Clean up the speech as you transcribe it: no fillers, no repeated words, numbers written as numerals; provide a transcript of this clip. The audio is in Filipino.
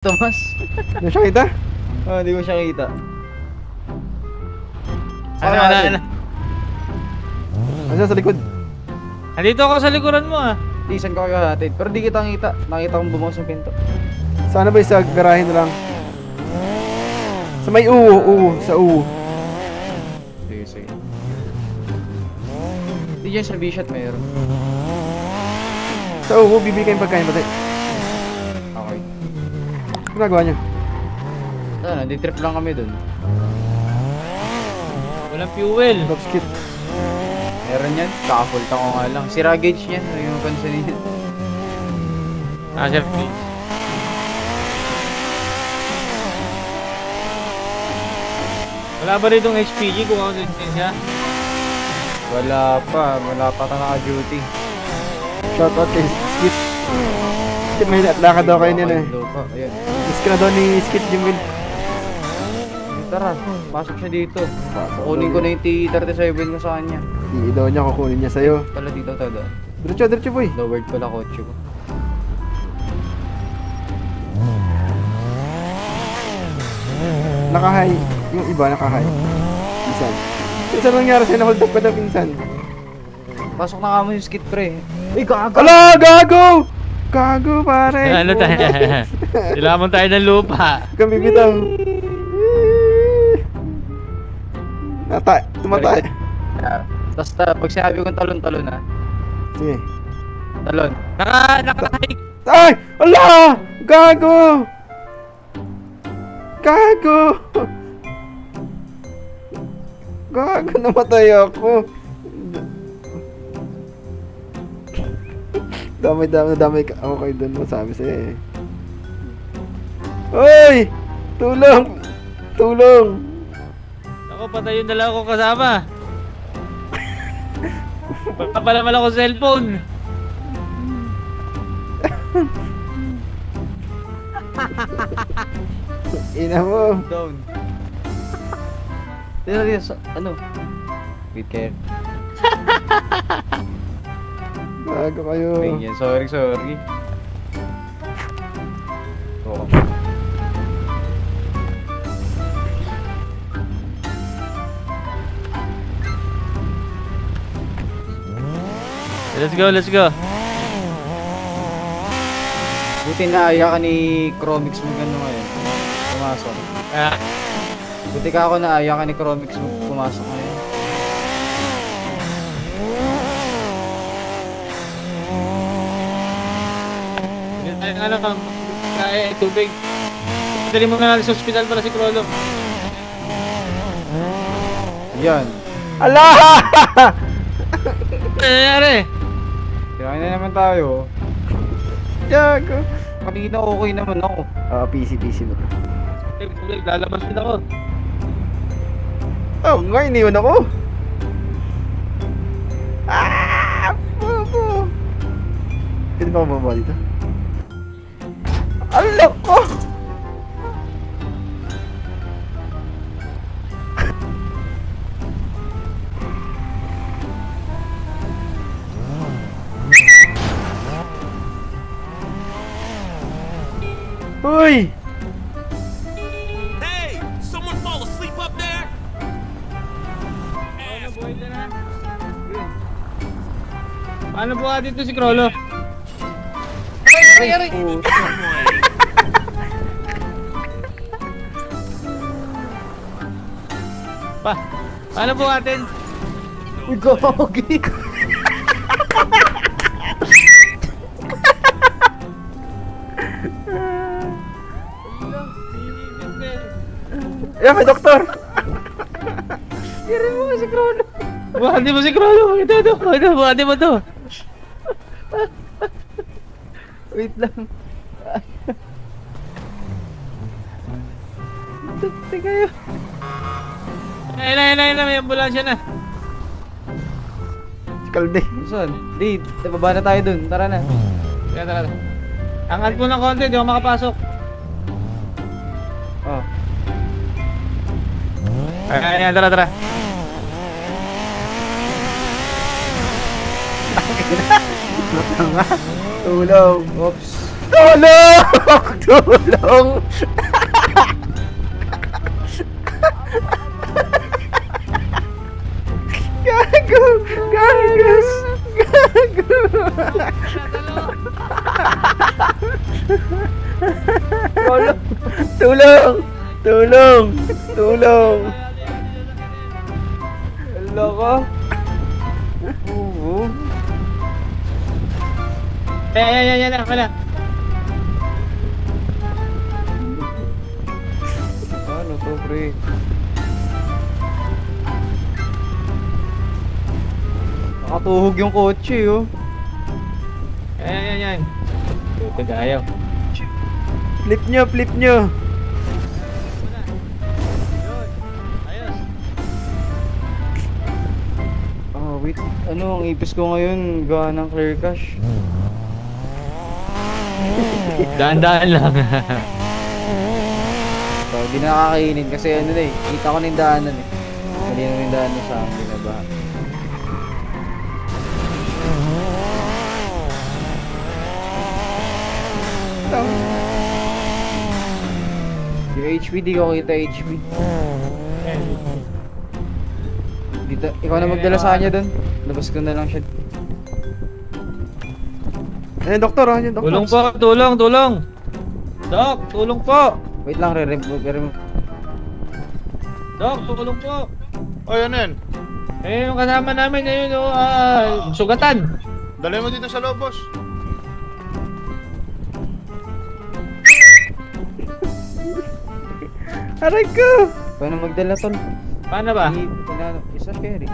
Tomas. Hindi siya kita? Hindi ko siya kita. Ano? Ano sa likod? Andito ako sa likuran mo ah. Isan ko kayo hatid. Pero di kita ngita. Nakita kong bumukas ng pinto. Sana ba sa garahe na lang? Sa may sa uwo. Sige. Di dyan sa B-shot mayroon. Sa uwo, bibili kayong pagkain ba tayo? Okay. Ginagawa niyo? Ano, di trip lang kami dun. Walang fuel. Top skip. Meron yan. Kaka-full tank ko nga lang. Sira gauge yan. Ano yung pansin yun? Sir, please. Wala ba rin itong HPG kung ano din siya? Wala pa ka naka-duty. Shoutout kay Skip. Skip, may lakad daw kayo niyan eh. Lupa, ayan. Miss ka na daw ni Skip Jimwin. Tara, pasok siya dito. Kunin ko na yung T-37 ko sa kanya. Hindi daw niya kukunin niya sa'yo. Tala dito, tala. Diretso boy. Lowered pala kotse ko. Nakahay. Yung iba nakahay. Pinsan. Pinsan nangyari sa'yo, na-hold up ka daw pinsan. Pasok na nga mo yung skid pre. Uy, gaga! Ala! Gago! Gago pare! Ano tayo? Silamon tayo ng lupa. Kami bitaw. Tumatay. Tapos pag sinabi kong talon-talon ha. Sige. Talon. Naka-hike. Ay! Ala! Gago! Gago! Gago, namatay ako. Damay ka ako kayo dun, masabi sa'yo eh. Uy! Tulong! Ako, patay yung dalawa ko kasama. Papalaman ako sa cellphone. Ina mo. Down. Dito, ano? Wait kayo. Gago kayo. Ganyan, sorry. Oo. Let's go. Buti na aya ka ni Chromix mo gano'n ngayon. Pumasok. Buti ka ako na aya ka ni Chromix mo pumasok ngayon. Ano ka? Tubig. Dali mo na natin sa ospital para si Krolo. Yan. Ala! Ano nangyari? Kinain na naman tayo. Gago. Kanina okay naman ako. PC mo. Tubig, lalabas din ako. Oh, nga, iniwan ako. Bobo. Pwede ba ako bumaba dito? Alak ko! Uy! Hey! Someone fall asleep up there? Buhay na na. Paano buha dito si Krolo? Ay! Paano buhatin? Uy, gogi! Yan, may doktor! Hirin mo kasi Krolo. Buhatin mo si Krolo. Ito. Buhatin mo to. Wait lang. Tugti kayo. Ayun na. May ambulansya na. Si Kalde. Saan? Di, baba na tayo dun. Tara na. Tara. Angat mo ng konti, di ako makapasok. Oh. Ayan, tara. Tulong. Oops. Tulong! Tulong! Gago! Gago! Gago! Tulong! Tulong! Tulong! Hello ka? Oo. Yan na, wala. Ano to, pre? Nakatuhog yung kotse, oh. Yan. Ito ayaw. Flip nyo, flip nyo! Ah, wait. Ano, ang ipis ko ngayon, gawa ng clear cash. Daan-daan lang. So, di nakakainin kasi ano na eh. Kita ko na yung daanan eh. Mali na yung daanan sa akin, binabahan. Yung HP, di ko kita HP. Dito, ikaw na magdala sa kanya dun. Labas ko na lang siya. Ayun, doktor, ayun, doktor. Tulong po, tulong. Doc, tulong po. Wait lang, re-remove. Doc, tulong po. O, yan yan. Yung kasama namin ayun, sugatan. Dali mo dito sa loob, boss. Aray ko! Paano magdala tol? Paano ba? Isa carry.